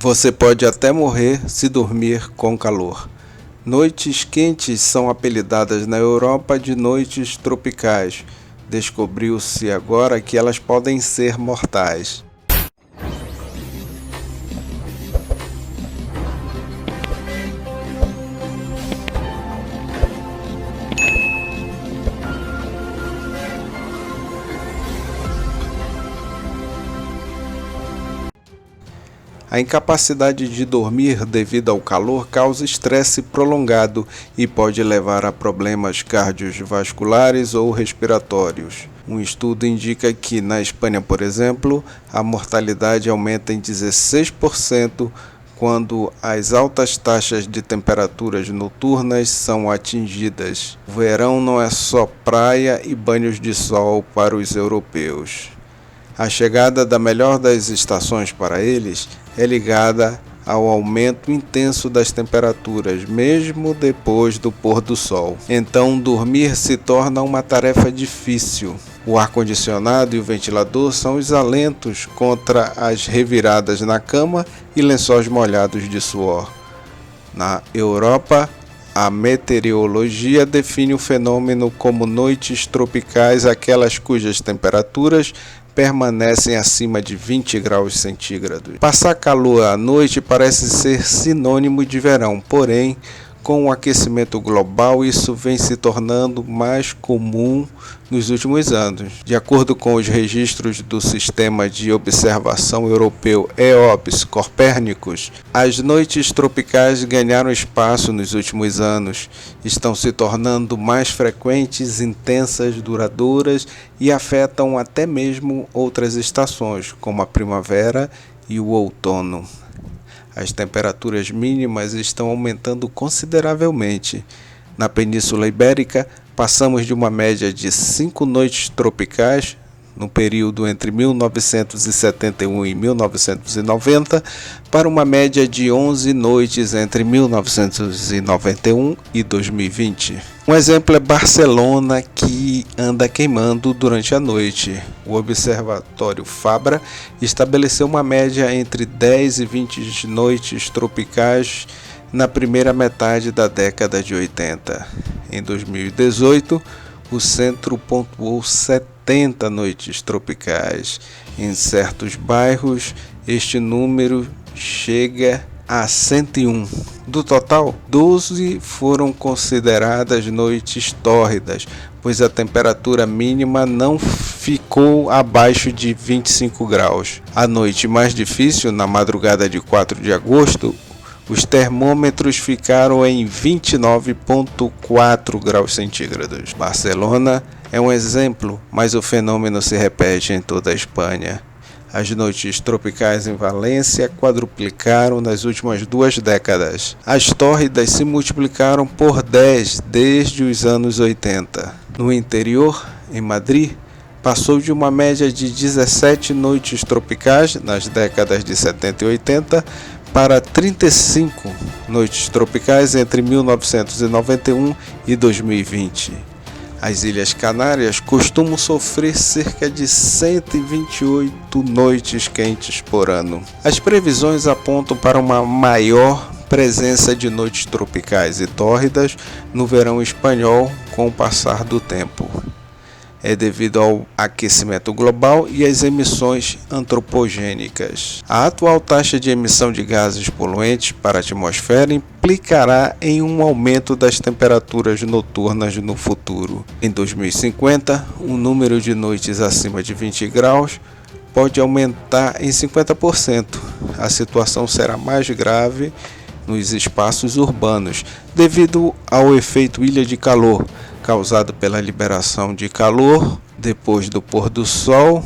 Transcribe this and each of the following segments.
Você pode até morrer se dormir com calor. Noites quentes são apelidadas na Europa de noites tropicais. Descobriu-se agora que elas podem ser mortais. A incapacidade de dormir devido ao calor causa estresse prolongado e pode levar a problemas cardiovasculares ou respiratórios. Um estudo indica que na Espanha, por exemplo, a mortalidade aumenta em 16% quando as altas taxas de temperaturas noturnas são atingidas. O verão não é só praia e banhos de sol para os europeus. A chegada da melhor das estações para eles é ligada ao aumento intenso das temperaturas, mesmo depois do pôr do sol. Então, dormir se torna uma tarefa difícil. O ar-condicionado e o ventilador são os alentos contra as reviradas na cama e lençóis molhados de suor. Na Europa, a meteorologia define o fenômeno como noites tropicais, aquelas cujas temperaturas permanecem acima de 20 graus centígrados. Passar calor à noite parece ser sinônimo de verão, porém, com o aquecimento global, isso vem se tornando mais comum nos últimos anos. De acordo com os registros do Sistema de Observação Europeu EOPS Copérnicos, as noites tropicais ganharam espaço nos últimos anos, estão se tornando mais frequentes, intensas, duradouras e afetam até mesmo outras estações, como a primavera e o outono. As temperaturas mínimas estão aumentando consideravelmente. Na Península Ibérica, passamos de uma média de 5 noites tropicais no período entre 1971 e 1990 para uma média de 11 noites entre 1991 e 2020. Um exemplo é Barcelona, que anda queimando durante a noite. O Observatório Fabra estabeleceu uma média entre 10 e 20 noites tropicais na primeira metade da década de 80. Em 2018, o centro pontuou 70 noites tropicais. Em certos bairros, este número chega a 101. Do total, 12 foram consideradas noites tórridas, pois a temperatura mínima não ficou abaixo de 25 graus. A noite mais difícil, na madrugada de 4 de agosto, os termômetros ficaram em 29,4 graus centígrados. Barcelona é um exemplo, mas o fenômeno se repete em toda a Espanha. As noites tropicais em Valência quadruplicaram nas últimas 2 décadas. As tórridas se multiplicaram por 10 desde os anos 80. No interior, em Madrid, passou de uma média de 17 noites tropicais nas décadas de 70 e 80 para 35 noites tropicais entre 1991 e 2020. As Ilhas Canárias costumam sofrer cerca de 128 noites quentes por ano. As previsões apontam para uma maior presença de noites tropicais e tórridas no verão espanhol com o passar do tempo. É devido ao aquecimento global e às emissões antropogênicas. A atual taxa de emissão de gases poluentes para a atmosfera implicará em um aumento das temperaturas noturnas no futuro. Em 2050, o número de noites acima de 20 graus pode aumentar em 50%. A situação será mais grave nos espaços urbanos, devido ao efeito ilha de calor, causado pela liberação de calor depois do pôr do sol,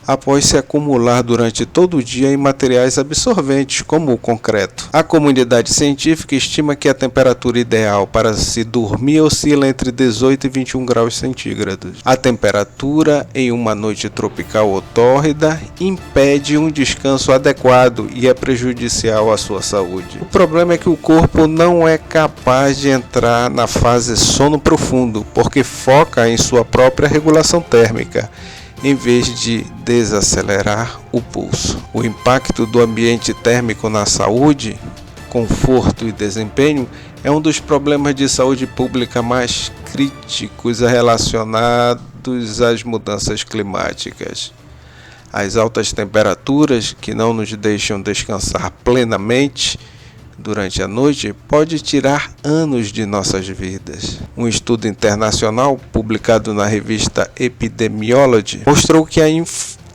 após se acumular durante todo o dia em materiais absorventes, como o concreto. A comunidade científica estima que a temperatura ideal para se dormir oscila entre 18 e 21 graus centígrados. A temperatura em uma noite tropical ou tórrida impede um descanso adequado e é prejudicial à sua saúde. O problema é que o corpo não é capaz de entrar na fase sono profundo, porque foca em sua própria regulação térmica. em vez de desacelerar o pulso. O impacto do ambiente térmico na saúde, conforto e desempenho é um dos problemas de saúde pública mais críticos relacionados às mudanças climáticas. As altas temperaturas, que não nos deixam descansar plenamente durante a noite, pode tirar anos de nossas vidas. Um estudo internacional publicado na revista Epidemiology mostrou que a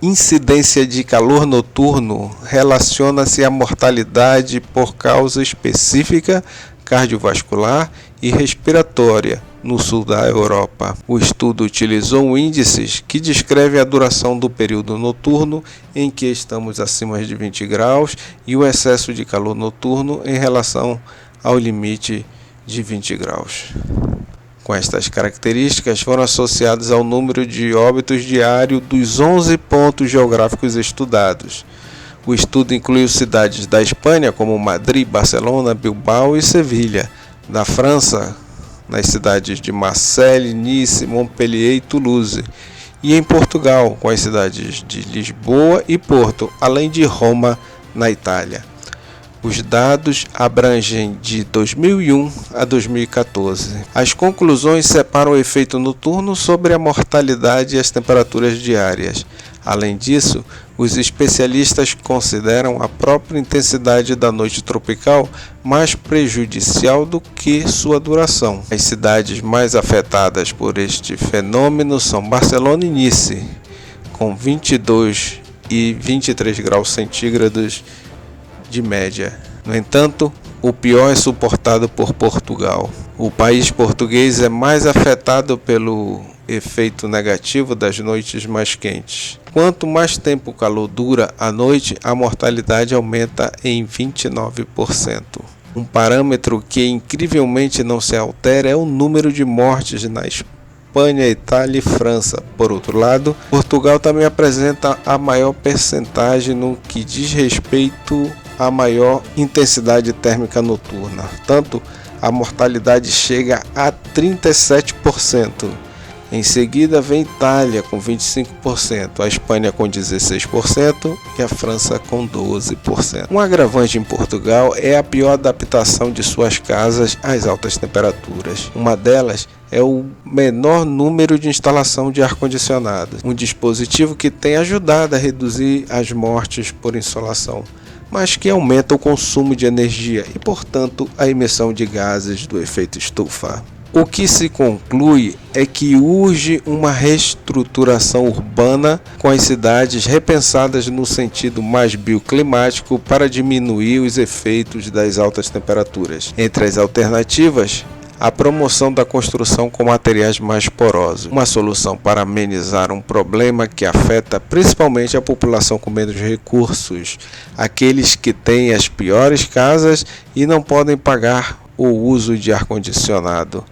incidência de calor noturno relaciona-se à mortalidade por causa específica cardiovascular e respiratória no sul da Europa. O estudo utilizou índices que descrevem a duração do período noturno em que estamos acima de 20 graus e o excesso de calor noturno em relação ao limite de 20 graus. Com estas características, foram associados ao número de óbitos diário dos 11 pontos geográficos estudados. O estudo incluiu cidades da Espanha como Madrid, Barcelona, Bilbao e Sevilha, da França, nas cidades de Marseille, Nice, Montpellier e Toulouse, e em Portugal, com as cidades de Lisboa e Porto, além de Roma, na Itália. Os dados abrangem de 2001 a 2014. As conclusões separam o efeito noturno sobre a mortalidade e as temperaturas diárias. Além disso, os especialistas consideram a própria intensidade da noite tropical mais prejudicial do que sua duração. As cidades mais afetadas por este fenômeno são Barcelona e Nice, com 22 e 23 graus centígrados de média. No entanto, o pior é suportado por Portugal. O país português é mais afetado pelo efeito negativo das noites mais quentes. Quanto mais tempo o calor dura à noite, a mortalidade aumenta em 29%. Um parâmetro que incrivelmente não se altera é o número de mortes na Espanha, Itália e França. Por outro lado, Portugal também apresenta a maior percentagem no que diz respeito à maior intensidade térmica noturna. Tanto, a mortalidade chega a 37%. Em seguida vem Itália com 25%, a Espanha com 16% e a França com 12%. Um agravante em Portugal é a pior adaptação de suas casas às altas temperaturas. Uma delas é o menor número de instalação de ar-condicionado, um dispositivo que tem ajudado a reduzir as mortes por insolação, mas que aumenta o consumo de energia e, portanto, a emissão de gases do efeito estufa. O que se conclui é que urge uma reestruturação urbana com as cidades repensadas no sentido mais bioclimático para diminuir os efeitos das altas temperaturas. Entre as alternativas, a promoção da construção com materiais mais porosos, uma solução para amenizar um problema que afeta principalmente a população com menos recursos, aqueles que têm as piores casas e não podem pagar o uso de ar-condicionado,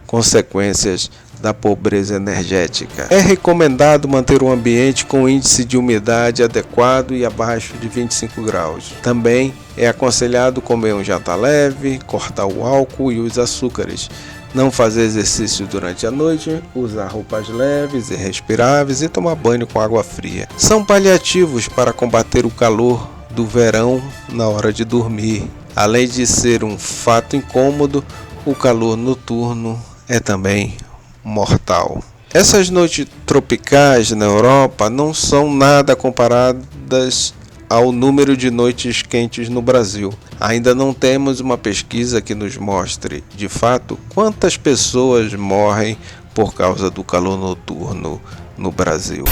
consequências da pobreza energética. É recomendado manter um ambiente com índice de umidade adequado e abaixo de 25 graus. Também é aconselhado comer um jantar leve, cortar o álcool e os açúcares, não fazer exercício durante a noite, usar roupas leves e respiráveis e tomar banho com água fria. São paliativos para combater o calor do verão na hora de dormir. Além de ser um fato incômodo, o calor noturno é também mortal. Essas noites tropicais na Europa não são nada comparadas ao número de noites quentes no Brasil. Ainda não temos uma pesquisa que nos mostre, de fato, quantas pessoas morrem por causa do calor noturno no Brasil.